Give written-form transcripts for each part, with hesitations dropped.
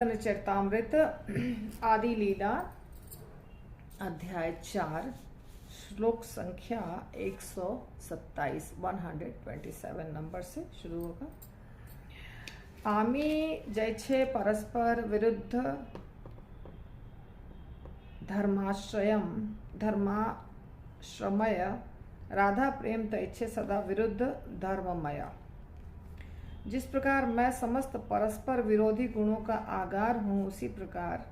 चरितामृत आदि लीला अध्याय 4 श्लोक संख्या 127 127 नंबर से शुरू होगा। आमी जैछे परस्पर विरुद्ध धर्माश्रमय राधा प्रेम तैच्छे सदा विरुद्ध धर्ममय। जिस प्रकार मैं समस्त परस्पर विरोधी गुणों का आगार हूँ, उसी प्रकार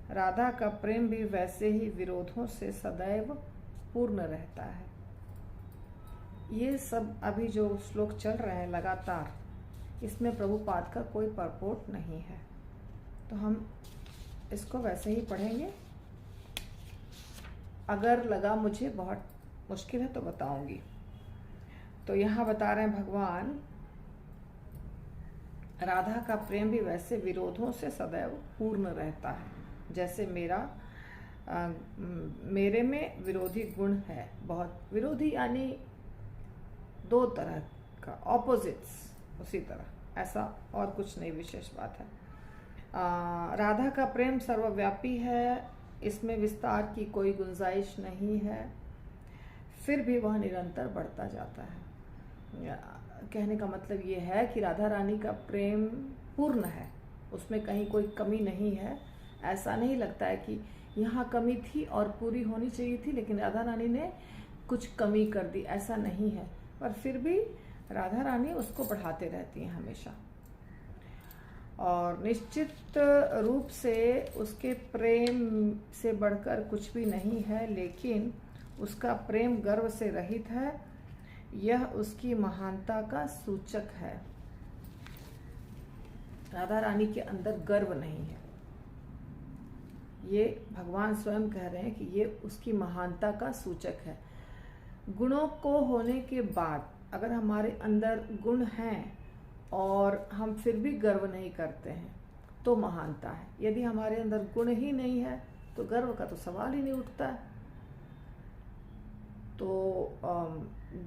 राधा का प्रेम भी वैसे ही विरोधों से सदैव पूर्ण रहता है। ये सब अभी जो श्लोक चल रहे हैं लगातार, इसमें प्रभुपाद का कोई परपोर्ट नहीं है, तो हम इसको वैसे ही पढ़ेंगे। अगर लगा मुझे बहुत मुश्किल है तो बताऊंगी। तो यहाँ बता रहे हैं भगवान, राधा का प्रेम भी वैसे विरोधों से सदैव पूर्ण रहता है, जैसे मेरे में विरोधी गुण है। बहुत विरोधी यानी दो तरह का, ऑपोजिट्स, उसी तरह, ऐसा और कुछ नहीं विशेष बात है। राधा का प्रेम सर्वव्यापी है, इसमें विस्तार की कोई गुंजाइश नहीं है, फिर भी वह निरंतर बढ़ता जाता है। कहने का मतलब ये है कि राधा रानी का प्रेम पूर्ण है, उसमें कहीं कोई कमी नहीं है। ऐसा नहीं लगता है कि यहाँ कमी थी और पूरी होनी चाहिए थी, लेकिन राधा रानी ने कुछ कमी कर दी, ऐसा नहीं है। पर फिर भी राधा रानी उसको बढ़ाते रहती हैं हमेशा, और निश्चित रूप से उसके प्रेम से बढ़कर कुछ भी नहीं है, लेकिन उसका प्रेम गर्व से रहित है। यह उसकी महानता का सूचक है। राधा रानी के अंदर गर्व नहीं है, ये भगवान स्वयं कह रहे हैं कि ये उसकी महानता का सूचक है। गुणों को होने के बाद अगर हमारे अंदर गुण हैं और हम फिर भी गर्व नहीं करते हैं, तो महानता है। यदि हमारे अंदर गुण ही नहीं है तो गर्व का तो सवाल ही नहीं उठता है। तो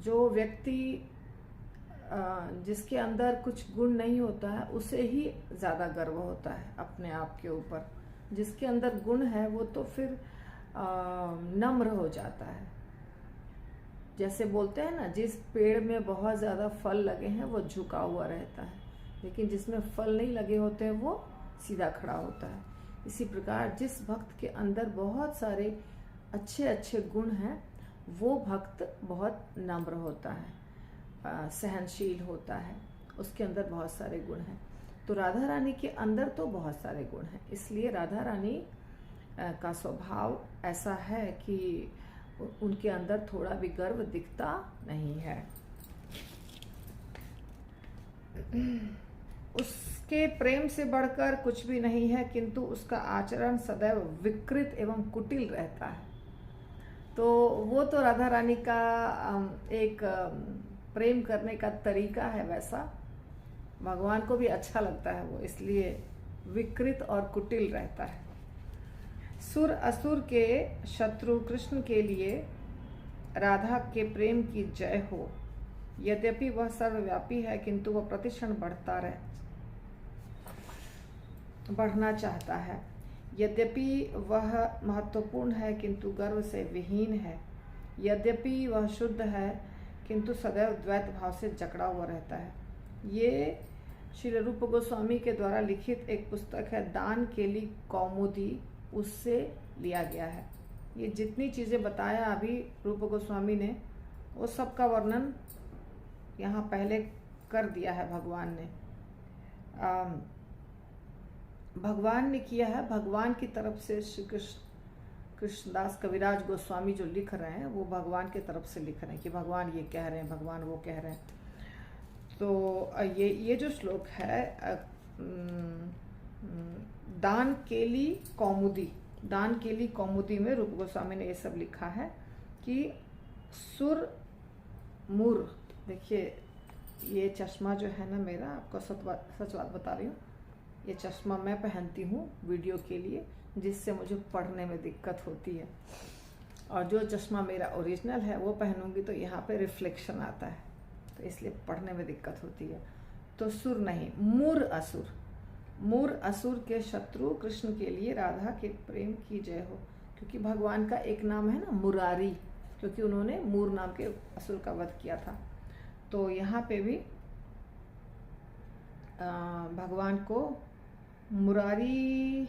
जो व्यक्ति जिसके अंदर कुछ गुण नहीं होता है, उसे ही ज़्यादा गर्व होता है अपने आप के ऊपर। जिसके अंदर गुण है वो तो फिर नम्र हो जाता है। जैसे बोलते हैं ना, जिस पेड़ में बहुत ज़्यादा फल लगे हैं वो झुका हुआ रहता है, लेकिन जिसमें फल नहीं लगे होते हैं वो सीधा खड़ा होता है। इसी प्रकार जिस भक्त के अंदर बहुत सारे अच्छे अच्छे गुण हैं, वो भक्त बहुत नम्र होता है, सहनशील होता है, उसके अंदर बहुत सारे गुण हैं। तो राधा रानी के अंदर तो बहुत सारे गुण हैं, इसलिए राधा रानी का स्वभाव ऐसा है कि उनके अंदर थोड़ा भी गर्व दिखता नहीं है। उसके प्रेम से बढ़कर कुछ भी नहीं है, किंतु उसका आचरण सदैव विकृत एवं कुटिल रहता है। तो वो तो राधा रानी का एक प्रेम करने का तरीका है, वैसा भगवान को भी अच्छा लगता है वो, इसलिए विकृत और कुटिल रहता है। सुर असुर के शत्रु कृष्ण के लिए राधा के प्रेम की जय हो। यद्यपि वह सर्वव्यापी है, किंतु वह प्रतिक्षण बढ़ना चाहता है। यद्यपि वह महत्वपूर्ण है, किंतु गर्व से विहीन है। यद्यपि वह शुद्ध है, किंतु सदैव द्वैत भाव से जकड़ा हुआ रहता है। ये श्री रूप गोस्वामी के द्वारा लिखित एक पुस्तक है, दान केली कौमुदी, उससे लिया गया है। ये जितनी चीज़ें बताया अभी रूप गोस्वामी ने, वो सब का वर्णन यहाँ पहले कर दिया है भगवान ने। भगवान ने किया है, भगवान की तरफ से श्री कृष्णदास कविराज गोस्वामी जो लिख रहे हैं, वो भगवान की तरफ से लिख रहे हैं कि भगवान ये कह रहे हैं, भगवान वो कह रहे हैं। तो ये जो श्लोक है, दान केली कौमुदी, दान केली कौमुदी में रूप गोस्वामी ने ये सब लिखा है कि सुर मुर, देखिए ये चश्मा जो है ना मेरा, आपको सच बात बता रही हूँ, ये चश्मा मैं पहनती हूँ वीडियो के लिए, जिससे मुझे पढ़ने में दिक्कत होती है। और जो चश्मा मेरा ओरिजिनल है वो पहनूंगी तो यहाँ पे रिफ्लेक्शन आता है, तो इसलिए पढ़ने में दिक्कत होती है। तो सुर नहीं, मुर असुर, मूर असुर के शत्रु कृष्ण के लिए राधा के प्रेम की जय हो। क्योंकि भगवान का एक नाम है ना मुरारी, क्योंकि उन्होंने मूर नाम के असुर का वध किया था। तो यहाँ पे भी भगवान को मुरारी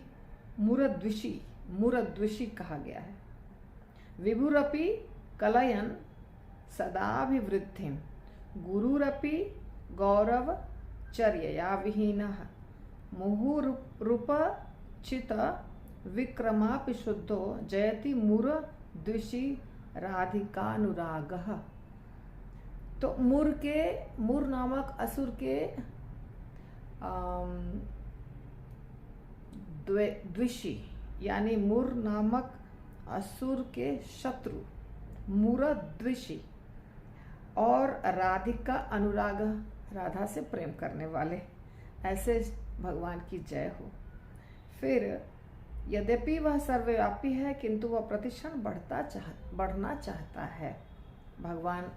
मुरद्विषी कहा गया है। विभुरपि कलयन सदाभिवृद्धिं गुरुरपि गौरव चर्यया विहीनः मुहुरूपचित विक्रमापि शुद्धो जयति मुरद्विषी राधिकानुरागः। तो मूर नामक असुर के द्विषी यानी मूर नामक असुर के शत्रु मुरद्विषी और राधिका अनुराग, राधा से प्रेम करने वाले, ऐसे भगवान की जय हो। फिर यद्यपि वह सर्वव्यापी है किंतु वह प्रतिक्षण बढ़ना चाहता है। भगवान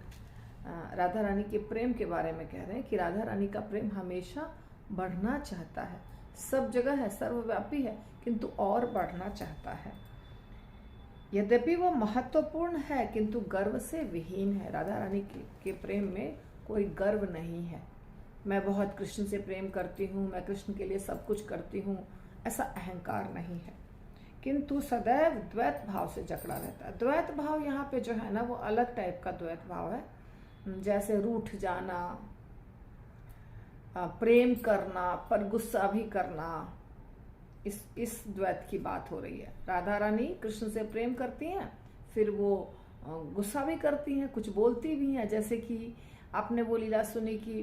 राधा रानी के प्रेम के बारे में कह रहे हैं कि राधा रानी का प्रेम हमेशा बढ़ना चाहता है, सब जगह है, सर्वव्यापी है, किंतु और बढ़ना चाहता है। यद्यपि वो महत्वपूर्ण है किंतु गर्व से विहीन है। राधा रानी के प्रेम में कोई गर्व नहीं है। मैं बहुत कृष्ण से प्रेम करती हूँ, मैं कृष्ण के लिए सब कुछ करती हूँ, ऐसा अहंकार नहीं है, किंतु सदैव द्वैत भाव से जकड़ा रहता है। द्वैत भाव यहाँ पे जो है ना वो अलग टाइप का द्वैत भाव है, जैसे रूठ जाना, प्रेम करना पर गुस्सा भी करना, इस द्वैत की बात हो रही है। राधा रानी कृष्ण से प्रेम करती हैं, फिर वो गुस्सा भी करती हैं, कुछ बोलती भी हैं। जैसे कि आपने वो लीला सुनी कि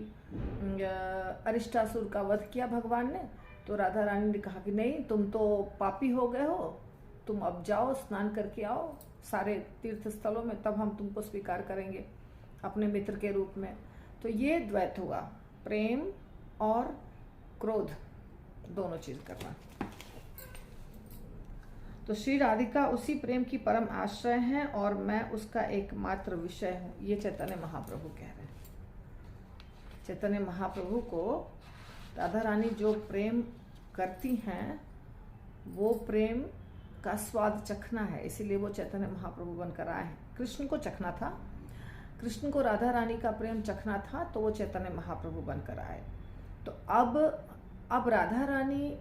अरिष्टासुर का वध किया भगवान ने, तो राधा रानी ने कहा कि नहीं, तुम तो पापी हो गए हो, तुम अब जाओ स्नान करके आओ सारे तीर्थ स्थलों में, तब हम तुमको स्वीकार करेंगे अपने मित्र के रूप में। तो ये द्वैत हुआ, प्रेम और क्रोध दोनों चीज करना। तो श्री राधिका उसी प्रेम की परम आश्रय हैं और मैं उसका एकमात्र विषय हूँ, ये चैतन्य महाप्रभु कह रहे हैं। चैतन्य महाप्रभु को राधा रानी जो प्रेम करती हैं वो प्रेम का स्वाद चखना है, इसीलिए वो चैतन्य महाप्रभु बनकर आए हैं। कृष्ण को चखना था, कृष्ण को राधा रानी का प्रेम चखना था, तो वो चैतन्य महाप्रभु बनकर आए। तो अब राधा रानी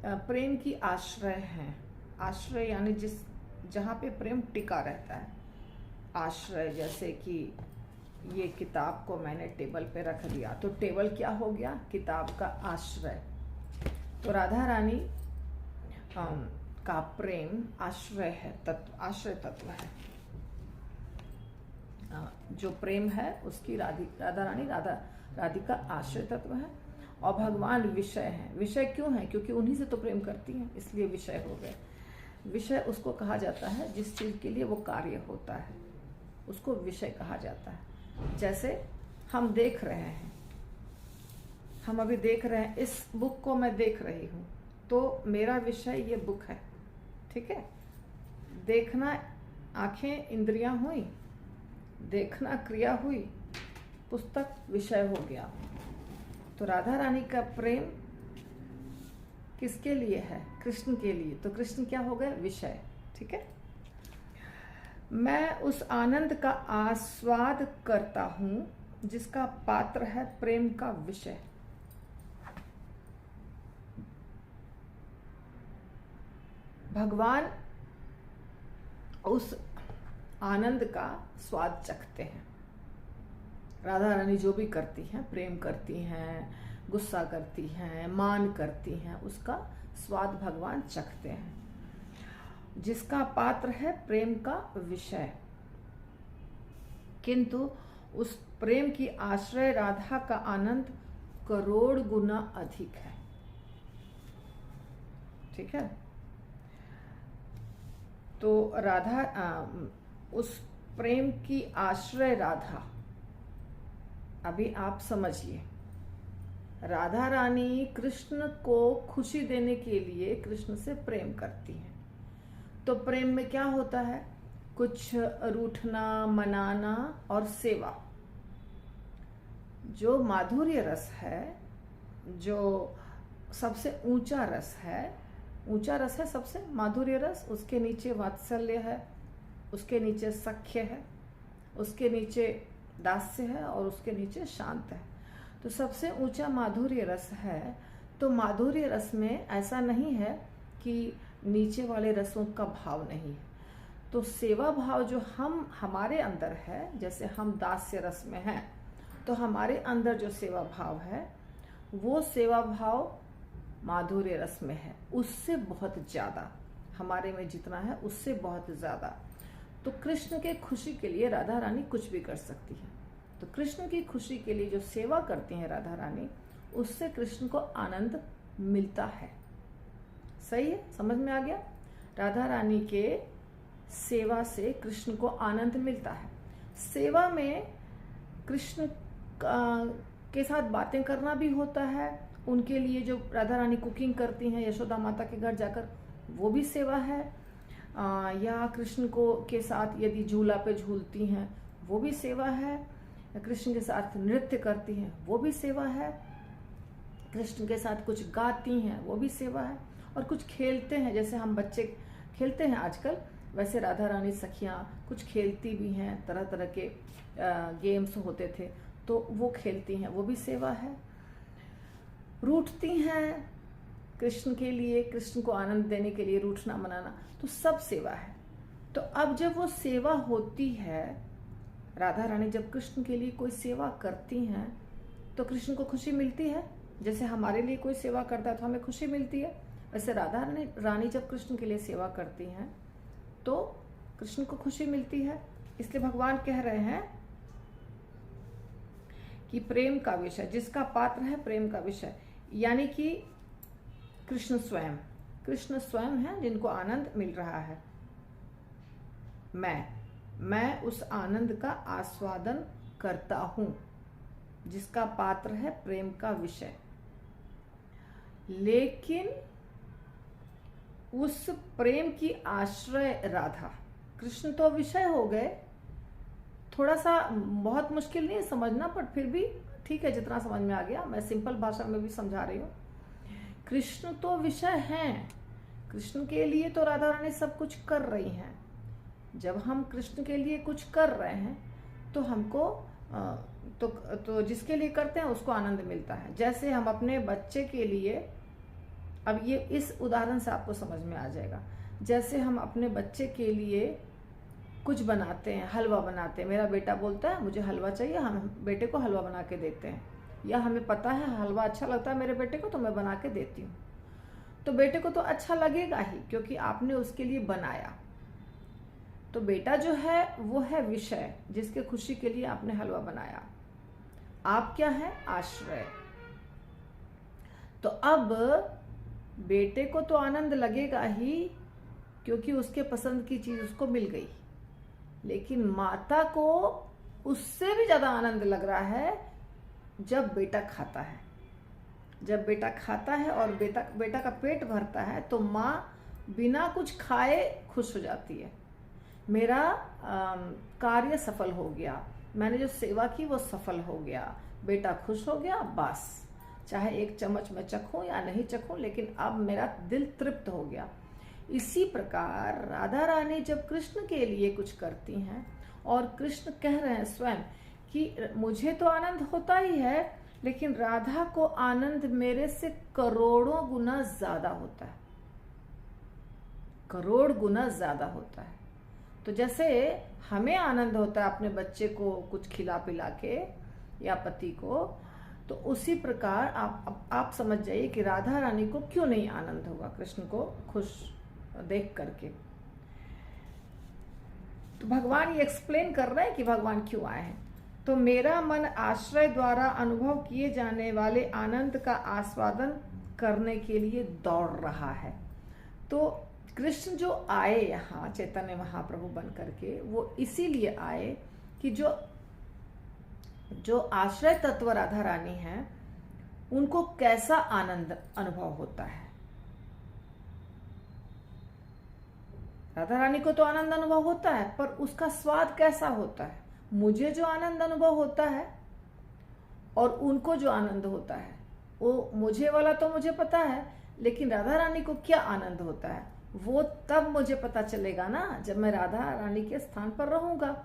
प्रेम की आश्रय हैं। आश्रय यानी जहाँ पे प्रेम टिका रहता है। आश्रय जैसे कि ये किताब को मैंने टेबल पे रख दिया, तो टेबल क्या हो गया? किताब का आश्रय। तो राधा रानी का प्रेम आश्रय है, आश्रय तत्व है। जो प्रेम है उसकी राधा रानी राधिका आश्रय तत्व है, और भगवान विषय है। विषय क्यों है? क्योंकि उन्हीं से तो प्रेम करती हैं, इसलिए विषय हो गए। विषय उसको कहा जाता है जिस चीज के लिए वो कार्य होता है, उसको विषय कहा जाता है। जैसे हम देख रहे हैं, हम अभी देख रहे हैं, इस बुक को मैं देख रही हूँ, तो मेरा विषय ये बुक है, ठीक है। देखना आंखें इंद्रियां हुई, देखना क्रिया हुई, पुस्तक विषय हो गया। तो राधा रानी का प्रेम किसके लिए है? कृष्ण के लिए। तो कृष्ण क्या हो गए? विषय, ठीक है। मैं उस आनंद का आस्वाद करता हूं जिसका पात्र है प्रेम का विषय। भगवान उस आनंद का स्वाद चखते हैं। राधा रानी जो भी करती हैं, प्रेम करती हैं, गुस्सा करती हैं, मान करती हैं, उसका स्वाद भगवान चखते हैं, जिसका पात्र है प्रेम का विषय। किंतु उस प्रेम की आश्रय राधा का आनंद करोड़ गुना अधिक है, ठीक है। तो उस प्रेम की आश्रय राधा, अभी आप समझिए, राधा रानी कृष्ण को खुशी देने के लिए कृष्ण से प्रेम करती हैं। तो प्रेम में क्या होता है? कुछ रूठना, मनाना और सेवा। जो माधुर्य रस है, जो सबसे ऊंचा रस है सबसे माधुर्य रस, उसके नीचे वात्सल्य है, उसके नीचे सख्य है, उसके नीचे दास्य है और उसके नीचे शांत है। तो सबसे ऊंचा माधुर्य रस है। तो माधुर्य रस में ऐसा नहीं है कि नीचे वाले रसों का भाव नहीं है। तो सेवा भाव जो हमारे अंदर है, जैसे हम दास्य रस में हैं, तो हमारे अंदर जो सेवा भाव है वो सेवा भाव माधुर्य रस में है, उससे बहुत ज़्यादा, हमारे में जितना है उससे बहुत ज़्यादा। तो कृष्ण के खुशी के लिए राधा रानी कुछ भी कर सकती है। तो कृष्ण की खुशी के लिए जो सेवा करती हैं राधा रानी, उससे कृष्ण को आनंद मिलता है। सही है, समझ में आ गया? राधा रानी के सेवा से कृष्ण को आनंद मिलता है। सेवा में कृष्ण के साथ बातें करना भी होता है। उनके लिए जो राधा रानी कुकिंग करती हैं यशोदा माता के घर जाकर, वो भी सेवा है। या कृष्ण को के साथ यदि झूला पे झूलती हैं, वो भी सेवा है। कृष्ण के साथ नृत्य करती हैं, वो भी सेवा है। कृष्ण के साथ कुछ गाती हैं, वो भी सेवा है। और कुछ खेलते हैं, जैसे हम बच्चे खेलते हैं आजकल, वैसे राधा रानी सखियाँ कुछ खेलती भी हैं। तरह तरह के गेम्स होते थे तो वो खेलती हैं, वो भी सेवा है। रूठती हैं कृष्ण के लिए, कृष्ण को आनंद देने के लिए रूठना मनाना, तो सब सेवा है। तो अब जब वो सेवा होती है, राधा रानी जब कृष्ण के लिए कोई सेवा करती हैं तो कृष्ण को खुशी मिलती है। जैसे हमारे लिए कोई सेवा करता है तो हमें खुशी मिलती है, वैसे राधा रानी जब कृष्ण के लिए सेवा करती हैं तो कृष्ण को खुशी मिलती है। इसलिए भगवान कह रहे हैं कि प्रेम का विषय, जिसका पात्र है प्रेम का विषय, यानी कि कृष्ण स्वयं है जिनको आनंद मिल रहा है। मैं उस आनंद का आस्वादन करता हूं, जिसका पात्र है प्रेम का विषय। लेकिन उस प्रेम की आश्रय राधा, कृष्ण तो विषय हो गए। थोड़ा सा बहुत मुश्किल नहीं है समझना, पर फिर भी ठीक है, जितना समझ में आ गया। मैं सिंपल भाषा में भी समझा रही हूँ। कृष्ण तो विषय हैं, कृष्ण के लिए तो राधा रानी सब कुछ कर रही हैं। जब हम कृष्ण के लिए कुछ कर रहे हैं तो हमको तो जिसके लिए करते हैं उसको आनंद मिलता है। जैसे हम अपने बच्चे के लिए, अब ये इस उदाहरण से आपको समझ में आ जाएगा। जैसे हम अपने बच्चे के लिए कुछ बनाते हैं, हलवा बनाते हैं, मेरा बेटा बोलता है मुझे हलवा चाहिए, हम बेटे को हलवा बना के देते हैं। या हमें पता है हलवा अच्छा लगता है मेरे बेटे को तो मैं बना के देती हूँ। तो बेटे को तो अच्छा लगेगा ही, क्योंकि आपने उसके लिए बनाया। तो बेटा जो है वो है विषय, जिसके खुशी के लिए आपने हलवा बनाया। आप क्या है? आश्रय। तो अब बेटे को तो आनंद लगेगा ही, क्योंकि उसके पसंद की चीज उसको मिल गई। लेकिन माता को उससे भी ज्यादा आनंद लग रहा है जब बेटा खाता है। जब बेटा खाता है और बेटा का पेट भरता है तो माँ बिना कुछ खाए खुश हो जाती है। मेरा कार्य सफल हो गया, मैंने जो सेवा की वो सफल हो गया, बेटा खुश हो गया, बस चाहे एक चम्मच में चखूं या नहीं चखूं, लेकिन अब मेरा दिल तृप्त हो गया। इसी प्रकार राधा रानी जब कृष्ण के लिए कुछ करती हैं और कृष्ण कह रहे हैं स्वयं कि मुझे तो आनंद होता ही है, लेकिन राधा को आनंद मेरे से करोड़ों गुना ज्यादा होता है, करोड़ गुना ज्यादा होता है। तो जैसे हमें आनंद होता है अपने बच्चे को कुछ खिला पिला के या पति को, तो उसी प्रकार आप समझ जाइए कि राधा रानी को क्यों नहीं आनंद होगा कृष्ण को खुश देख करके। तो भगवान ये एक्सप्लेन कर रहे हैं कि भगवान क्यों आए हैं। तो मेरा मन आश्रय द्वारा अनुभव किए जाने वाले आनंद का आस्वादन करने के लिए दौड़ रहा है। तो कृष्ण जो आए यहाँ चैतन्य महाप्रभु बन करके, वो इसीलिए आए कि जो आश्रय तत्व राधा रानी है उनको कैसा आनंद अनुभव होता है। राधा रानी को तो आनंद अनुभव होता है, पर उसका स्वाद कैसा होता है। मुझे जो आनंद अनुभव होता है और उनको जो आनंद होता है वो मुझे वाला तो मुझे पता है, लेकिन राधा रानी को क्या आनंद होता है वो तब मुझे पता चलेगा ना, जब मैं राधा रानी के स्थान पर रहूंगा।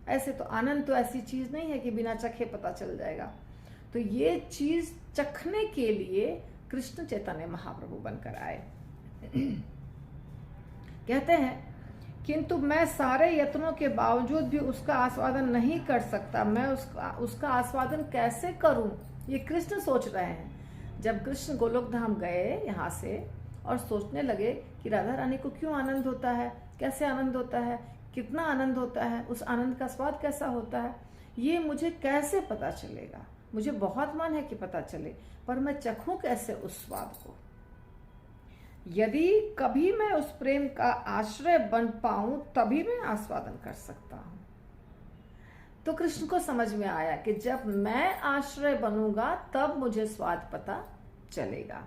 ऐसे तो आनंद तो ऐसी चीज नहीं है कि बिना चखे पता चल जाएगा। तो ये चीज चखने के लिए कृष्ण चैतन्य महाप्रभु बनकर आए। कहते हैं, किंतु मैं सारे यत्नों के बावजूद भी उसका आस्वादन नहीं कर सकता। मैं उसका आस्वादन कैसे करूं, ये कृष्ण सोच रहे हैं। जब कृष्ण गोलोक धाम गए यहाँ से और सोचने लगे कि राधा रानी को क्यों आनंद होता है, कैसे आनंद होता है, कितना आनंद होता है, उस आनंद का स्वाद कैसा होता है, ये मुझे कैसे पता चलेगा। मुझे बहुत मन है कि पता चले, पर मैं चखूं कैसे उस स्वाद को। यदि कभी मैं उस प्रेम का आश्रय बन पाऊं तभी मैं आस्वादन कर सकता हूं। तो कृष्ण को समझ में आया कि जब मैं आश्रय बनूंगा तब मुझे स्वाद पता चलेगा।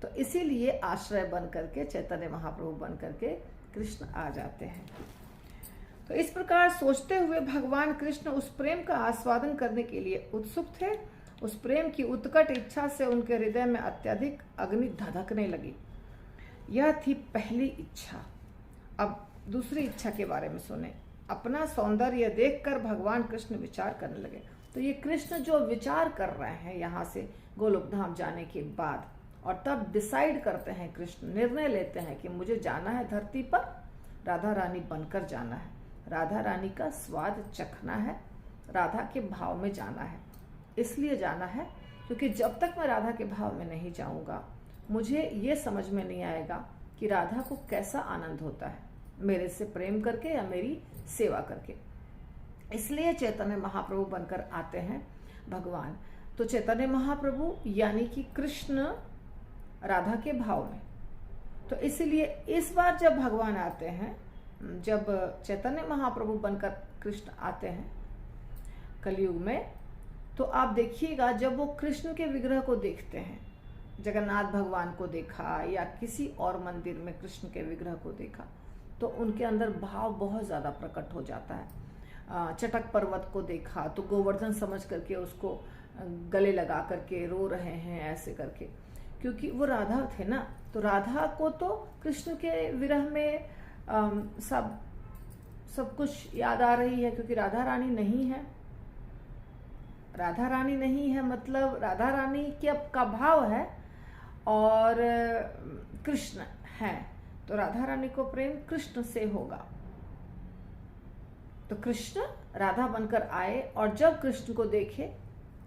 तो इसीलिए आश्रय बन करके, चैतन्य महाप्रभु बन करके कृष्ण आ जाते हैं। तो इस प्रकार सोचते हुए भगवान कृष्ण उस प्रेम का आस्वादन करने के लिए उत्सुक थे। उस प्रेम की उत्कट इच्छा से उनके हृदय में अत्यधिक अग्नि धधकने लगी। यह थी पहली इच्छा। अब दूसरी इच्छा के बारे में सुने। अपना सौंदर्य देखकर भगवान कृष्ण विचार करने लगे। तो ये कृष्ण जो विचार कर रहे हैं यहाँ से गोलोक धाम जाने के बाद, और तब डिसाइड करते हैं, कृष्ण निर्णय लेते हैं कि मुझे जाना है धरती पर, राधा रानी बनकर जाना है, राधा रानी का स्वाद चखना है, राधा के भाव में जाना है। इसलिए जाना है क्योंकि जब तक मैं राधा के भाव में नहीं जाऊंगा मुझे ये समझ में नहीं आएगा कि राधा को कैसा आनंद होता है मेरे से प्रेम करके या मेरी सेवा करके। इसलिए चैतन्य महाप्रभु बनकर आते हैं भगवान। तो चैतन्य महाप्रभु यानी कि कृष्ण राधा के भाव में। तो इसलिए इस बार जब भगवान आते हैं, जब चैतन्य महाप्रभु बनकर कृष्ण आते हैं कलयुग में, तो आप देखिएगा जब वो कृष्ण के विग्रह को देखते हैं, जगन्नाथ भगवान को देखा या किसी और मंदिर में कृष्ण के विग्रह को देखा, तो उनके अंदर भाव बहुत ज्यादा प्रकट हो जाता है। चटक पर्वत को देखा तो गोवर्धन समझ करके उसको गले लगा करके रो रहे हैं ऐसे करके, क्योंकि वो राधा थे ना। तो राधा को तो कृष्ण के विरह में सब कुछ याद आ रही है, क्योंकि राधा रानी नहीं है। राधा रानी नहीं है मतलब राधा रानी का भाव है और कृष्ण है, तो राधा रानी को प्रेम कृष्ण से होगा। तो कृष्ण राधा बनकर आए और जब कृष्ण को देखे,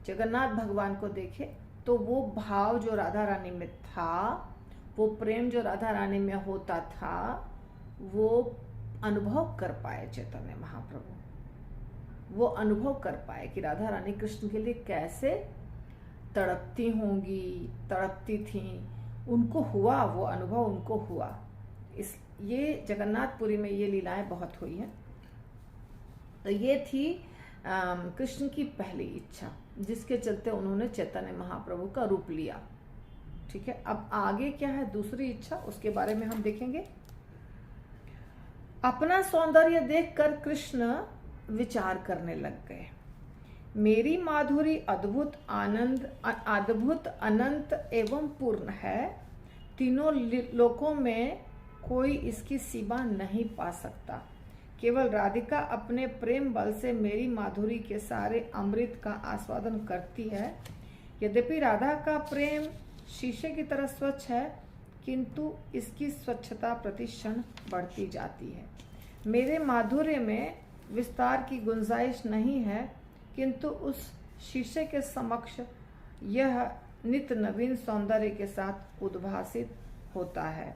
जगन्नाथ भगवान को देखे, तो वो भाव जो राधा रानी में था, वो प्रेम जो राधा रानी में होता था, वो अनुभव कर पाए चैतन्य महाप्रभु। वो अनुभव कर पाए कि राधा रानी कृष्ण के लिए कैसे तड़पती होंगी, तड़पती थीं। उनको हुआ, वो अनुभव उनको हुआ। ये जगन्नाथपुरी में ये लीलाएं बहुत हुई हैं। तो ये थी कृष्ण की पहली इच्छा, जिसके चलते उन्होंने चैतन्य महाप्रभु का रूप लिया। ठीक है, अब आगे क्या है दूसरी इच्छा, उसके बारे में हम देखेंगे। अपना सौंदर्य देखकर कृष्ण विचार करने लग गए। मेरी माधुरी अद्भुत अनंत एवं पूर्ण है। तीनों लोकों में कोई इसकी सीमा नहीं पा सकता। केवल राधिका अपने प्रेम बल से मेरी माधुरी के सारे अमृत का आस्वादन करती है। यद्यपि राधा का प्रेम शीशे की तरह स्वच्छ है, किंतु इसकी स्वच्छता प्रति क्षण बढ़ती जाती है। मेरे माधुर्य में विस्तार की गुंजाइश नहीं है, किंतु उस शीशे के समक्ष यह नित्य नवीन सौंदर्य के साथ उद्भासित होता है।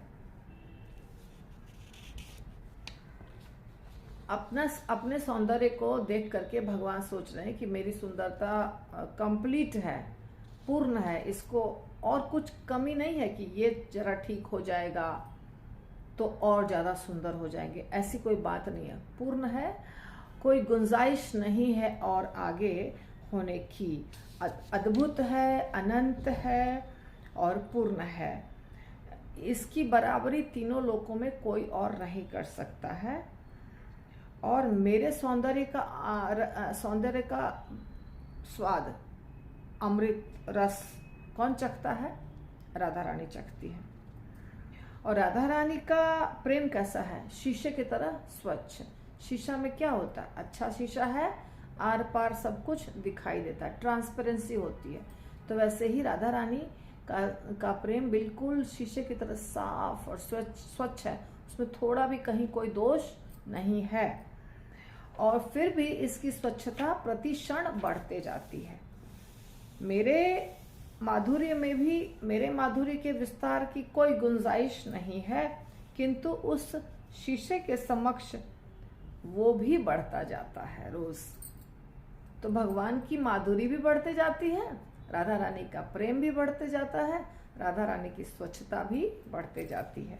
अपने सौंदर्य को देख करके भगवान सोच रहे हैं कि मेरी सुंदरता कंप्लीट है, पूर्ण है, इसको और कुछ कमी नहीं है कि ये जरा ठीक हो जाएगा तो और ज्यादा सुंदर हो जाएंगे, ऐसी कोई बात नहीं है। पूर्ण है, कोई गुंजाइश नहीं है और आगे होने की। अद्भुत है, अनंत है और पूर्ण है। इसकी बराबरी तीनों लोकों में कोई और नहीं कर सकता है। और मेरे सौंदर्य का स्वाद, अमृत रस कौन चखता है? राधा रानी चखती है। और राधा रानी का प्रेम कैसा है? शीशे की तरह स्वच्छ। शीशा में क्या होता है? अच्छा शीशा है, आर पार सब कुछ दिखाई देता है, ट्रांसपेरेंसी होती है। तो वैसे ही राधा रानी का प्रेम बिल्कुल शीशे की तरह साफ और स्वच्छ है, उसमें थोड़ा भी कहीं कोई दोष नहीं है। और फिर भी इसकी स्वच्छता प्रति क्षण बढ़ते जाती है। मेरे माधुर्य में भी, मेरे माधुर्य के विस्तार की कोई गुंजाइश नहीं है, किंतु उस शीशे के समक्ष वो भी बढ़ता जाता है रोज। तो भगवान की माधुरी भी बढ़ते जाती है, राधा रानी का प्रेम भी बढ़ते जाता है, राधा रानी की स्वच्छता भी बढ़ते जाती है।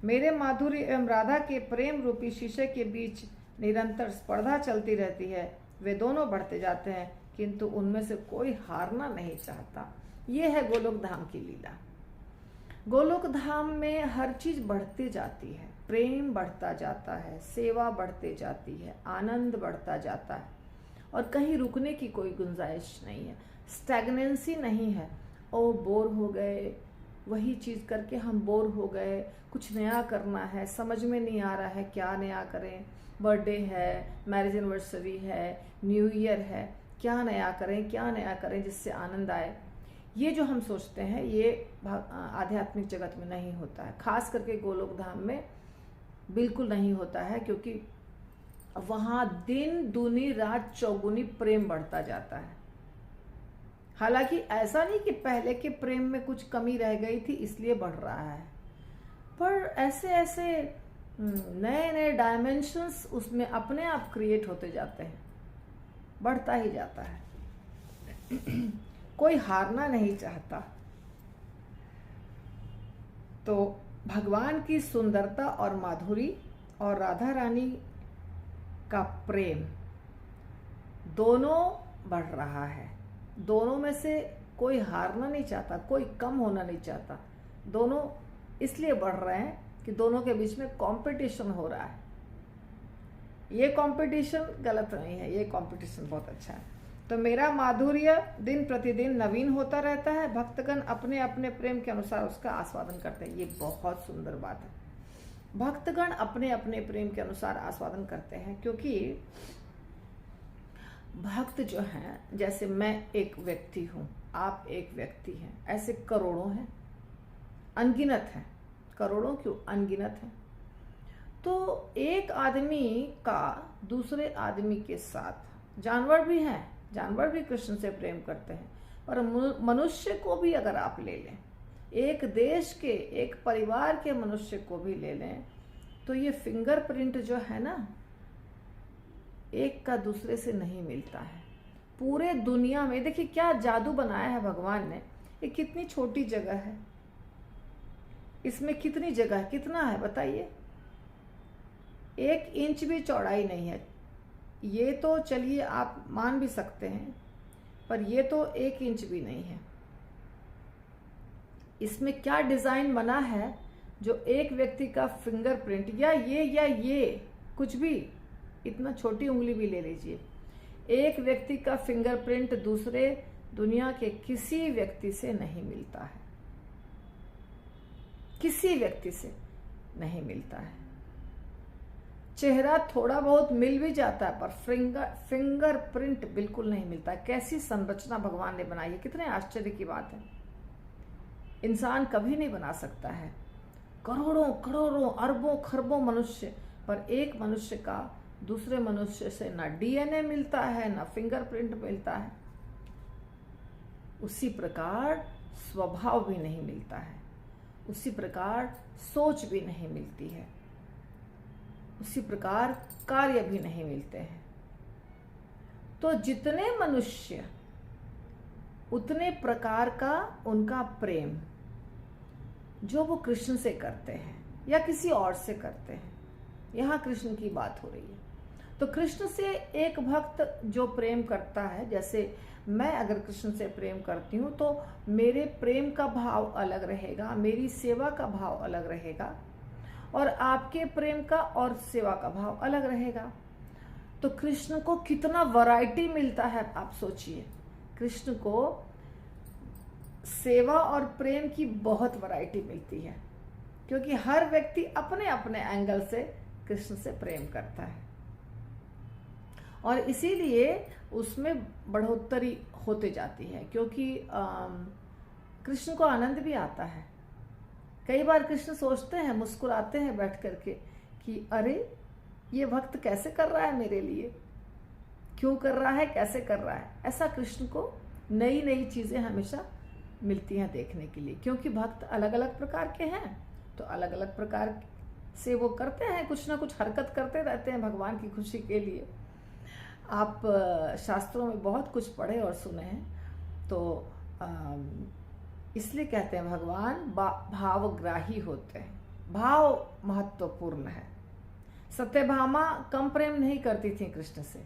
मेरे माधुरी एवं राधा के प्रेम रूपी शीशे के बीच निरंतर स्पर्धा चलती रहती है। वे दोनों बढ़ते जाते हैं, किंतु उनमें से कोई हारना नहीं चाहता। ये है गोलोक धाम की लीला। गोलोक धाम में हर चीज बढ़ती जाती है, प्रेम बढ़ता जाता है, सेवा बढ़ती जाती है, आनंद बढ़ता जाता है, और कहीं रुकने की कोई गुंजाइश नहीं है, स्टैग्नेंसी नहीं है। ओ बोर हो गए, वही चीज करके हम बोर हो गए, कुछ नया करना है, समझ में नहीं आ रहा है क्या नया करें। बर्थडे है, मैरिज एनिवर्सरी है, न्यू ईयर है, क्या नया करें जिससे आनंद आए। ये जो हम सोचते हैं ये आध्यात्मिक जगत में नहीं होता है, खास करके गोलोक धाम में बिल्कुल नहीं होता है, क्योंकि वहां दिन दूनी रात चौगुनी प्रेम बढ़ता जाता है। हालांकि ऐसा नहीं कि पहले के प्रेम में कुछ कमी रह गई थी इसलिए बढ़ रहा है, पर ऐसे ऐसे नए नए डायमेंशंस उसमें अपने आप क्रिएट होते जाते हैं, बढ़ता ही जाता है। कोई हारना नहीं चाहता। तो भगवान की सुंदरता और माधुरी और राधा रानी का प्रेम दोनों बढ़ रहा है। दोनों में से कोई हारना नहीं चाहता, कोई कम होना नहीं चाहता। दोनों इसलिए बढ़ रहे हैं कि दोनों के बीच में कंपटीशन हो रहा है। ये कंपटीशन गलत नहीं है, ये कंपटीशन बहुत अच्छा है। तो मेरा माधुर्य दिन प्रतिदिन नवीन होता रहता है, भक्तगण अपने अपने प्रेम के अनुसार उसका आस्वादन करते हैं। ये बहुत सुंदर बात है, भक्तगण अपने अपने प्रेम के अनुसार आस्वादन करते हैं। क्योंकि भक्त जो हैं, जैसे मैं एक व्यक्ति हूं, आप एक व्यक्ति हैं, ऐसे करोड़ों हैं, अनगिनत हैं, करोड़ों क्यों, अनगिनत हैं। तो एक आदमी का दूसरे आदमी के साथ, जानवर भी हैं, जानवर भी कृष्ण से प्रेम करते हैं, पर मनुष्य को भी अगर आप ले लें, एक देश के, एक परिवार के मनुष्य को भी ले लें, तो ये फिंगरप्रिंट जो है ना, एक का दूसरे से नहीं मिलता है। पूरे दुनिया में देखिए क्या जादू बनाया है भगवान ने। ये कितनी छोटी जगह है, इसमें कितनी जगह है, कितना है बताइए, 1 इंच भी चौड़ाई नहीं है। ये तो चलिए आप मान भी सकते हैं, पर ये तो 1 इंच भी नहीं है। इसमें क्या डिजाइन बना है जो एक व्यक्ति का फिंगरप्रिंट या ये कुछ भी, इतना छोटी उंगली भी ले लीजिए, एक व्यक्ति का फिंगरप्रिंट दूसरे दुनिया के किसी व्यक्ति से नहीं मिलता है, किसी व्यक्ति से नहीं मिलता है। चेहरा थोड़ा बहुत मिल भी जाता है, पर फिंगरप्रिंट बिल्कुल नहीं मिलता है। कैसी संरचना भगवान ने बनाई है, कितने आश्चर्य की बात है। इंसान कभी नहीं बना सकता है, करोड़ों करोड़ों अरबों खरबों मनुष्य, पर एक मनुष्य का दूसरे मनुष्य से ना डीएनए मिलता है, ना फिंगरप्रिंट मिलता है। उसी प्रकार स्वभाव भी नहीं मिलता है, उसी प्रकार सोच भी नहीं मिलती है, उसी प्रकार कार्य भी नहीं मिलते हैं। तो जितने मनुष्य उतने प्रकार का उनका प्रेम जो वो कृष्ण से करते हैं या किसी और से करते हैं। यहाँ कृष्ण की बात हो रही है। तो कृष्ण से एक भक्त जो प्रेम करता है, जैसे मैं अगर कृष्ण से प्रेम करती हूँ तो मेरे प्रेम का भाव अलग रहेगा, मेरी सेवा का भाव अलग रहेगा, और आपके प्रेम का और सेवा का भाव अलग रहेगा। तो कृष्ण को कितना वैरायटी मिलता है, आप सोचिए। कृष्ण को सेवा और प्रेम की बहुत वैरायटी मिलती है, क्योंकि हर व्यक्ति अपने अपने एंगल से कृष्ण से प्रेम करता है और इसीलिए उसमें बढ़ोतरी होते जाती है, क्योंकि कृष्ण को आनंद भी आता है। कई बार कृष्ण सोचते हैं, मुस्कुराते हैं बैठ करके कि अरे ये भक्त कैसे कर रहा है मेरे लिए, क्यों कर रहा है, कैसे कर रहा है। ऐसा कृष्ण को नई नई चीजें हमेशा मिलती हैं देखने के लिए, क्योंकि भक्त अलग अलग प्रकार के हैं, तो अलग अलग प्रकार से वो करते हैं, कुछ ना कुछ हरकत करते रहते हैं भगवान की खुशी के लिए। आप शास्त्रों में बहुत कुछ पढ़े और सुने हैं, तो इसलिए कहते हैं भगवान भावग्राही होते हैं, भाव महत्वपूर्ण है। सत्यभामा कम प्रेम नहीं करती थी कृष्ण से,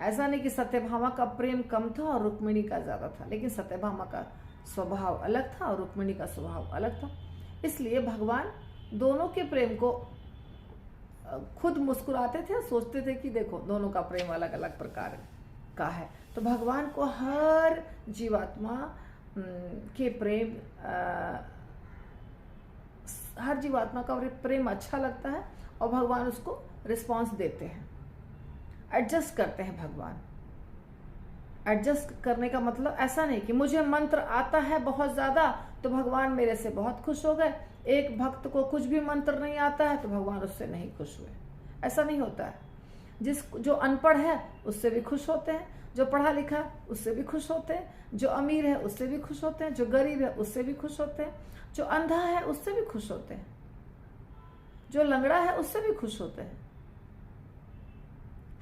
ऐसा नहीं कि सत्यभामा का प्रेम कम था और रुक्मिणी का ज्यादा था, लेकिन सत्यभामा का स्वभाव अलग था और रुक्मिणी का स्वभाव अलग था। इसलिए भगवान दोनों के प्रेम को खुद मुस्कुराते थे और सोचते थे कि देखो दोनों का प्रेम अलग अलग प्रकार का है। तो भगवान को हर जीवात्मा के प्रेम, हर जीवात्मा का प्रेम अच्छा लगता है और भगवान उसको रिस्पॉन्स देते हैं, एडजस्ट करते हैं। भगवान एडजस्ट करने का मतलब ऐसा नहीं कि मुझे मंत्र आता है बहुत ज्यादा तो भगवान मेरे से बहुत खुश हो गए, एक भक्त को कुछ भी मंत्र नहीं आता है तो भगवान उससे नहीं खुश हुए, ऐसा नहीं होता है। जो अनपढ़ है उससे भी खुश होते हैं, जो पढ़ा लिखा उससे भी खुश होते हैं, जो अमीर है उससे भी खुश होते हैं, जो गरीब है उससे भी खुश होते हैं, जो अंधा है उससे भी खुश होते हैं, जो लंगड़ा है उससे भी खुश होते हैं।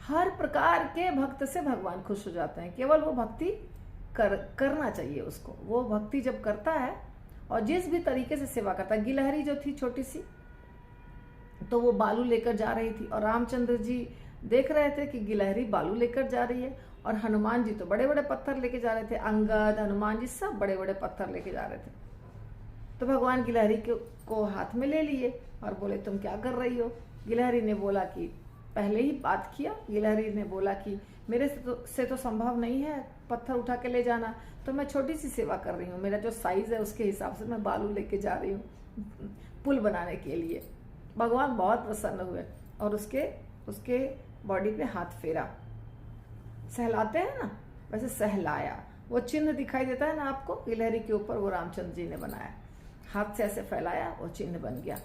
हर प्रकार के भक्त से भगवान खुश हो जाते हैं, केवल वो भक्ति करना चाहिए उसको। वो भक्ति जब करता है और जिस भी तरीके से सेवा करता है। गिलहरी जो थी छोटी सी, तो वो बालू लेकर जा रही थी और रामचंद्र जी देख रहे थे कि गिलहरी बालू लेकर जा रही है, और हनुमान जी तो बड़े बड़े पत्थर लेके जा रहे थे, अंगद हनुमान जी सब बड़े बड़े पत्थर लेके जा रहे थे। तो भगवान गिलहरी को हाथ में ले लिए और बोले तुम क्या कर रही हो। गिलहरी ने बोला कि पहले ही बात किया, गिलहरी ने बोला कि मेरे से तो संभव नहीं है पत्थर उठा के ले जाना, तो मैं छोटी सी सेवा कर रही हूँ, मेरा जो साइज है उसके हिसाब से मैं बालू लेके जा रही हूँ पुल बनाने के लिए। भगवान बहुत प्रसन्न हुए और उसके बॉडी पे हाथ फेरा, सहलाते हैं ना वैसे सहलाया। वो चिन्ह दिखाई देता है ना आपको गिलहरी के ऊपर, वो रामचंद्र जी ने बनाया, हाथ से ऐसे फैलाया वो चिन्ह बन गया।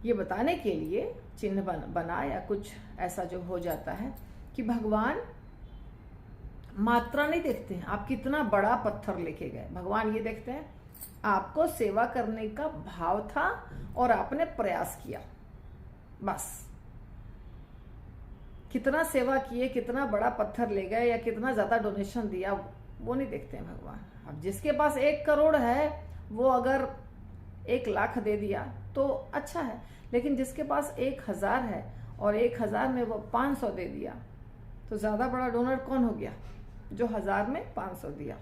ये बताने के लिए चिन्ह बना या कुछ ऐसा जो हो जाता है कि भगवान मात्रा नहीं देखते हैं आप कितना बड़ा पत्थर लेके गए, भगवान ये देखते हैं आपको सेवा करने का भाव था और आपने प्रयास किया, बस। कितना सेवा किए, कितना बड़ा पत्थर ले गए या कितना ज्यादा डोनेशन दिया, वो नहीं देखते हैं भगवान। अब जिसके पास 1 करोड़ है वो अगर 1 लाख दे दिया तो अच्छा है, लेकिन जिसके पास 1000 है और 1000 में वो 500 दे दिया तो ज्यादा बड़ा डोनर कौन हो गया, जो 1000 में 500 दिया।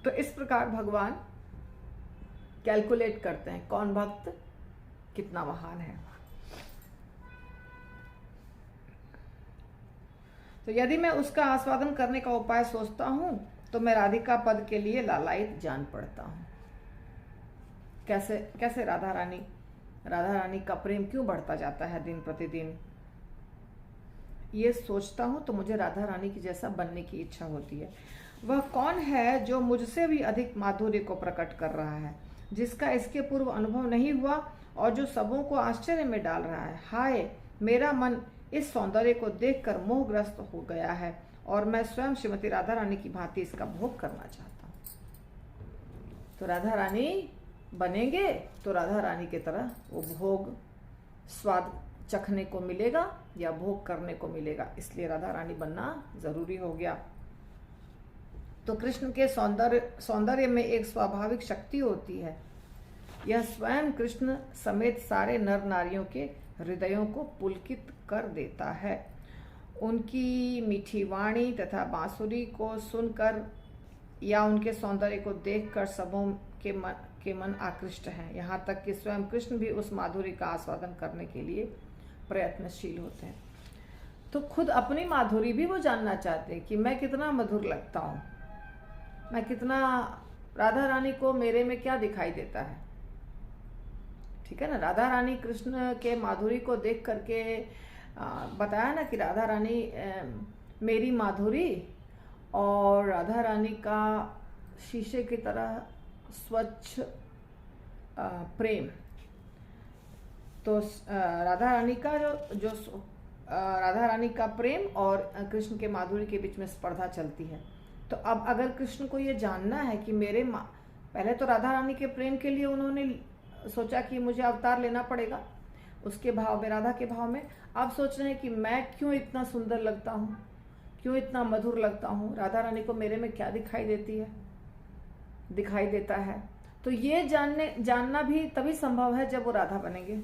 तो इस प्रकार भगवान कैलकुलेट करते हैं कौन भक्त कितना महान है। तो यदि मैं उसका आस्वादन करने का उपाय सोचता हूं तो मैं राधिका पद के लिए लालायित जान पड़ता हूं। कैसे राधा रानी का प्रेम क्यों बढ़ता जाता है दिन प्रतिदिन। ये सोचता हूं तो मुझे राधा रानी की जैसा बनने की इच्छा होती है। वह कौन है जो मुझसे भी अधिक माधुर्य को प्रकट कर रहा है, जिसका इसके पूर्व अनुभव नहीं हुआ और जो सबों को आश्चर्य में डाल रहा है। हाय, मेरा मन इस सौंदर्य को देखकर मोहग्रस्त हो गया है और मैं स्वयं श्रीमती राधा रानी की भांति इसका भोग करना चाहता हूँ। तो राधा रानी बनेंगे तो राधा रानी की तरह वो भोग स्वाद चखने को मिलेगा या भोग करने को मिलेगा, इसलिए राधा रानी बनना जरूरी हो गया। तो कृष्ण के सौंदर्य में एक स्वाभाविक शक्ति होती है, यह स्वयं कृष्ण समेत सारे नर नारियों के हृदयों को पुलकित कर देता है। उनकी मीठी वाणी तथा बांसुरी को सुनकर या उनके सौंदर्य को देखकर सबों के मन आकृष्ट हैं, यहाँ तक कि स्वयं कृष्ण भी उस माधुरी का आस्वादन करने के लिए प्रयत्नशील होते हैं। तो खुद अपनी माधुरी भी वो जानना चाहते हैं कि मैं कितना मधुर लगता हूँ, मैं कितना, राधा रानी को मेरे में क्या दिखाई देता है, ठीक है ना। राधा रानी कृष्ण के माधुरी को देख करके बताया ना कि राधा रानी मेरी माधुरी और राधा रानी का शीशे की तरह स्वच्छ प्रेम। तो राधा रानी का जो राधा रानी का प्रेम और कृष्ण के माधुरी के बीच में स्पर्धा चलती है। तो अब अगर कृष्ण को ये जानना है कि मेरे पहले तो राधा रानी के प्रेम के लिए उन्होंने सोचा कि मुझे अवतार लेना पड़ेगा, उसके भाव में, राधा के भाव में। अब सोच रहे हैं कि मैं क्यों इतना सुंदर लगता हूँ, क्यों इतना मधुर लगता हूँ, राधा रानी को मेरे में क्या दिखाई देता है। तो ये जानना भी तभी संभव है जब वो राधा बनेंगे,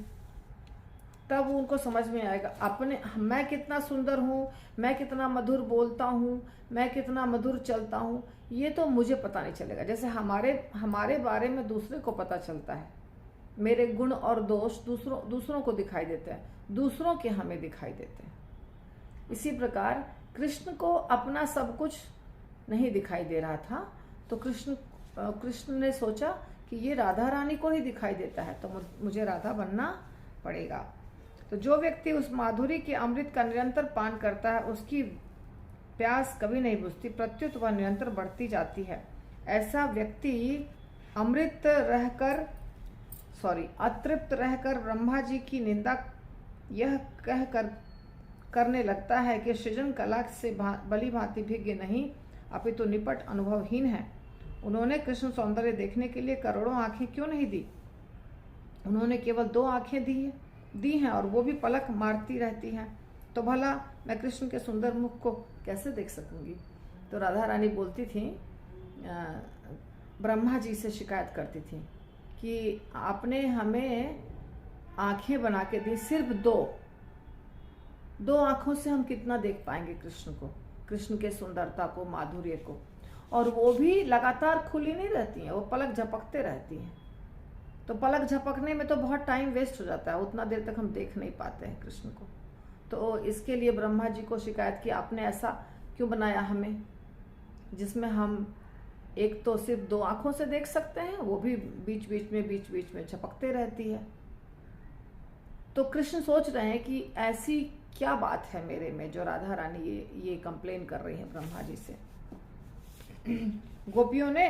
तब उनको समझ में आएगा अपने, मैं कितना सुंदर हूँ, मैं कितना मधुर बोलता हूँ, मैं कितना मधुर चलता हूँ, ये तो मुझे पता नहीं चलेगा। जैसे हमारे बारे में दूसरे को पता चलता है, मेरे गुण और दोष दूसरों को दिखाई देते हैं, दूसरों के हमें दिखाई देते हैं। इसी प्रकार कृष्ण को अपना सब कुछ नहीं दिखाई दे रहा था, तो कृष्ण ने सोचा कि ये राधा रानी को ही दिखाई देता है, तो मुझे राधा बनना पड़ेगा। तो जो व्यक्ति उस माधुरी के अमृत का निरंतर पान करता है, उसकी प्यास कभी नहीं बुझती, प्रत्युत वह निरंतर बढ़ती जाती है। ऐसा व्यक्ति अतृप्त रहकर ब्रह्मा जी की निंदा यह कहकर करने लगता है कि सृजन कला से भली भांति भिज्ञ नहीं, अपितु निपट अनुभवहीन है। उन्होंने कृष्ण सौंदर्य देखने के लिए करोड़ों आंखें क्यों नहीं दी, उन्होंने केवल 2 आंखें दी हैं, और वो भी पलक मारती रहती हैं। तो भला मैं कृष्ण के सुंदर मुख को कैसे देख सकूंगी। तो राधा रानी बोलती थी, ब्रह्मा जी से शिकायत करती थी कि आपने हमें आंखें बना के दी, सिर्फ 2 आंखों से हम कितना देख पाएंगे कृष्ण को, कृष्ण के सुंदरता को, माधुर्य को। और वो भी लगातार खुली नहीं रहती हैं, वो पलक झपकते रहती हैं। तो पलक झपकने में तो बहुत टाइम वेस्ट हो जाता है, उतना देर तक हम देख नहीं पाते हैं कृष्ण को। तो इसके लिए ब्रह्मा जी को शिकायत की, आपने ऐसा क्यों बनाया हमें, जिसमें हम एक तो सिर्फ 2 आंखों से देख सकते हैं, वो भी बीच बीच में झपकते रहती है। तो कृष्ण सोच रहे हैं कि ऐसी क्या बात है मेरे में जो राधा रानी ये कंप्लेन कर रही है ब्रह्मा जी से। गोपियों ने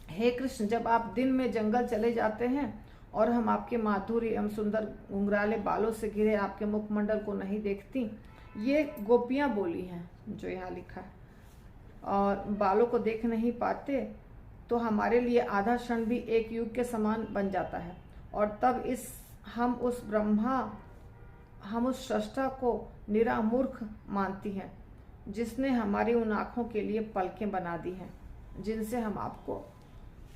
हे कृष्ण, जब आप दिन में जंगल चले जाते हैं और हम आपके माधुर्य एवं सुंदर घुंघराले बालों से घिरे आपके मुखमंडल को नहीं देखती, ये गोपियां बोली हैं जो यहाँ लिखा है, और बालों को देख नहीं पाते, तो हमारे लिए आधा क्षण भी एक युग के समान बन जाता है। और तब हम उस सृष्टा को निरा मूर्ख मानती हैं, जिसने हमारी उन आँखों के लिए पलकें बना दी हैं जिनसे हम आपको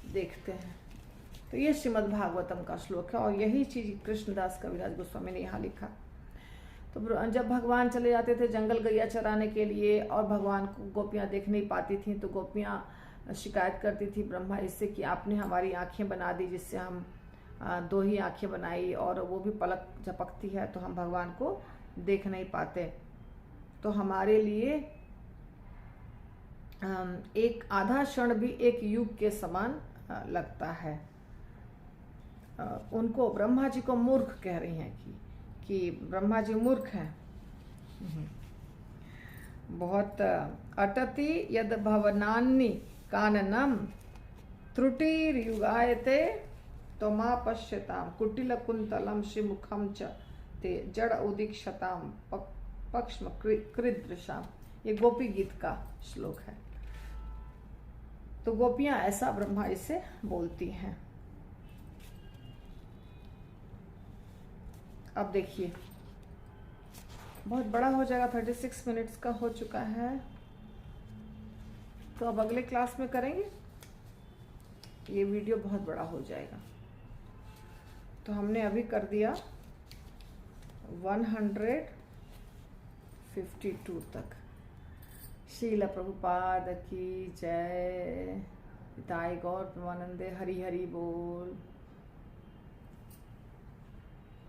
देखते हैं। तो ये श्रीमद् भागवतम का श्लोक है, और यही चीज कृष्णदास कविराज गोस्वामी ने यहाँ लिखा। तो जब भगवान चले जाते थे जंगल गैया चराने के लिए, और भगवान को गोपियाँ देख नहीं पाती थी, तो गोपियाँ शिकायत करती थी ब्रह्मा इससे कि आपने हमारी आँखें बना दी, जिससे हम 2 ही आँखें बनाई, और वो भी पलक झपकती है, तो हम भगवान को देख नहीं पाते। तो हमारे लिए एक आधा क्षण भी एक युग के समान लगता है। उनको ब्रह्मा जी को मूर्ख कह रही हैं कि ब्रह्मा जी मूर्ख हैं। बहुत अटति यद भवनान्नि काननम त्रुटिर्युगायते तो मा पश्यताम कुटिल कुंतलम श्रीमुखम च ते जड़ उदीक्षताम पक्ष्म कृदृशाम। ये गोपी गीत का श्लोक है। तो गोपियां ऐसा ब्रह्मा जी से बोलती हैं। अब देखिए बहुत बड़ा हो जाएगा, 36 मिनट्स का हो चुका है। तो अब अगले क्लास में करेंगे, ये वीडियो बहुत बड़ा हो जाएगा। तो हमने अभी कर दिया 152 तक। श्रील प्रभुपाद की जय। पिताई गौर प्रेमानंदे। हरि हरि बोल।